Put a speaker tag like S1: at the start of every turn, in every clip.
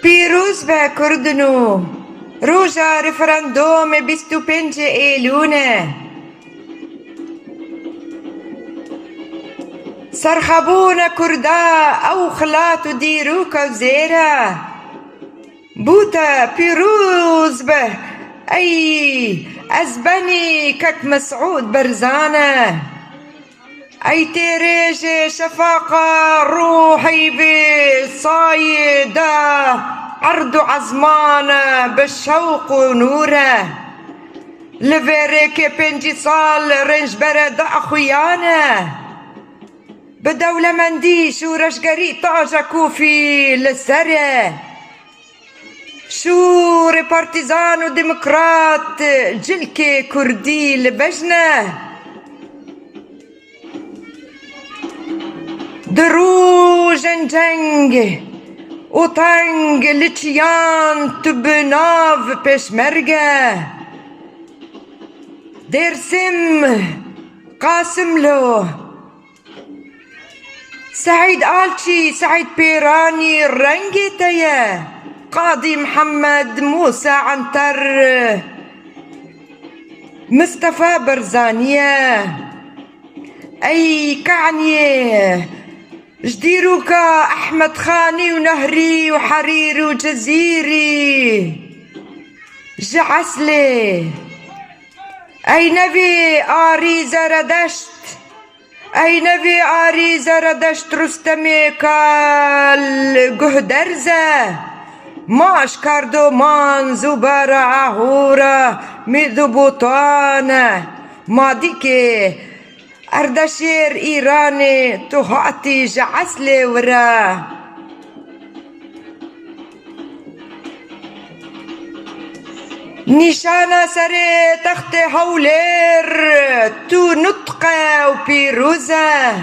S1: پیروز به کردنو روژا رفراندوم 25 ایلونه سرخبون کردا او خلات و دیروک و زیره بوتا پیروز به ای از بنی کک مسعود برزانه ای تیريج شفاقة روحي بصايدة عرض عزمانة بالشوق ونوره لفيريك بنجي صال رنج برد أخويانا بدولة منديش ورشقري طاجة كوفي للسرة شوري بارتيزان وديمقراط جلكي كردي لبجنة دروجن جنگ و تنگ لچیان تو بناو پشمرگه درسم قاسم لو سعيد آلشي سعيد بيراني رنگي تيه قاضي محمد موسى عنتر مصطفى برزانية أي كعنية جديروكا أحمد خاني ونهري وحريري وجزيري جعسلي أي نبي آري زردشت أي نبي آري زردشت رستمي كال جهدرزة ماش كاردومان زبارة عهورة مذبوطانة ماديكي أردشير إيراني تهاتي جعسلي ورا نشانة سري تخت هولير تو نطقة وبيروزة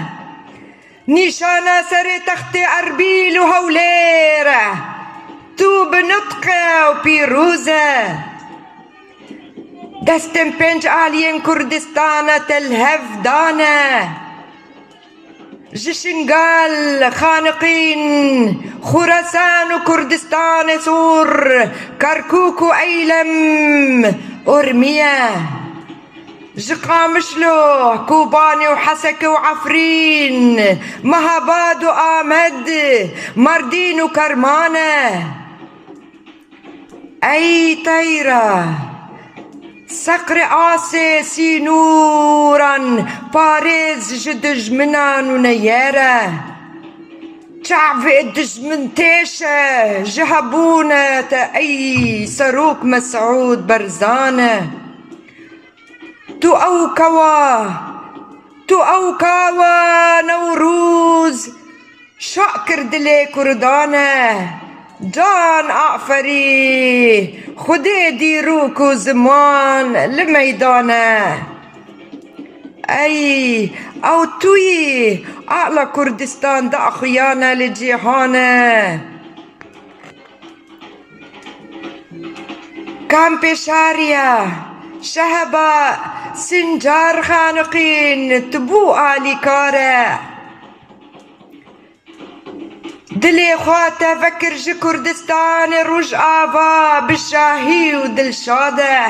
S1: نشانة سري تخت أربيل وهولير تو بنطقة وبيروزة دستن بنج آلين كردستان تلهف دانا جشنقال خانقين خراسان وكردستان سور كركوك وأيلم أرمية جقامشلو كوباني وحسك وعفرين مهاباد وآمد مردين وكرمانة أي طيرة صقر آسي سينورا باريز جدجمنان ونيارة شعب الدجمنتيشة جهبونة أي سروك مسعود برزانة تو أوكوا نوروز شاكر دلي كردانة جان أعفري خدي ديروكو زمان لميدانة أي أو توي أعلى كردستان دا أخيانا لجيهانة كان بشاريا شهبا سنجار خانقين تبو آلي كارة دلي خواته فكر جي كردستان روج آبا بالشاهي ودلشادة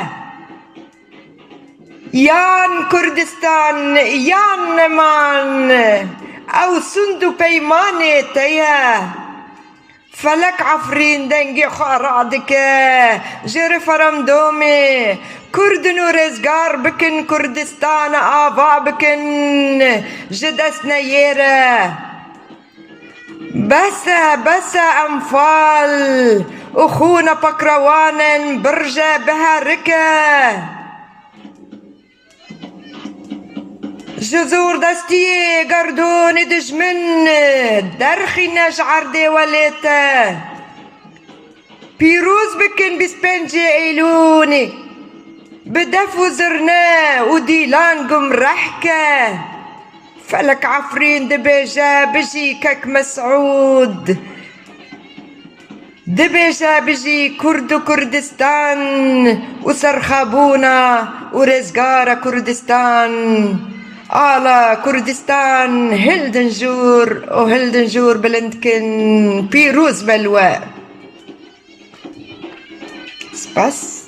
S1: يان كردستان يان نمان أو سندو بيماني تيا فلك عفرين دنجي خارادك جري فرمدومي كردن ورزقار بكن كردستان آبا بكن جدسنا ييره بس أنفال أخونا بكروان برجة بهاركة جذور دستي قردون دجمن درخي نجعر دي وليتا بيروز بكن بسبنجي ايلوني بدفو زرنا وديلان قم رحكة فلك عفرين دبيجا بجي كك مسعود دبيجا بجي كردستان وسرخابونا ورزقارة كردستان على كردستان هلدنجور بلندكن بيروز بلواء بس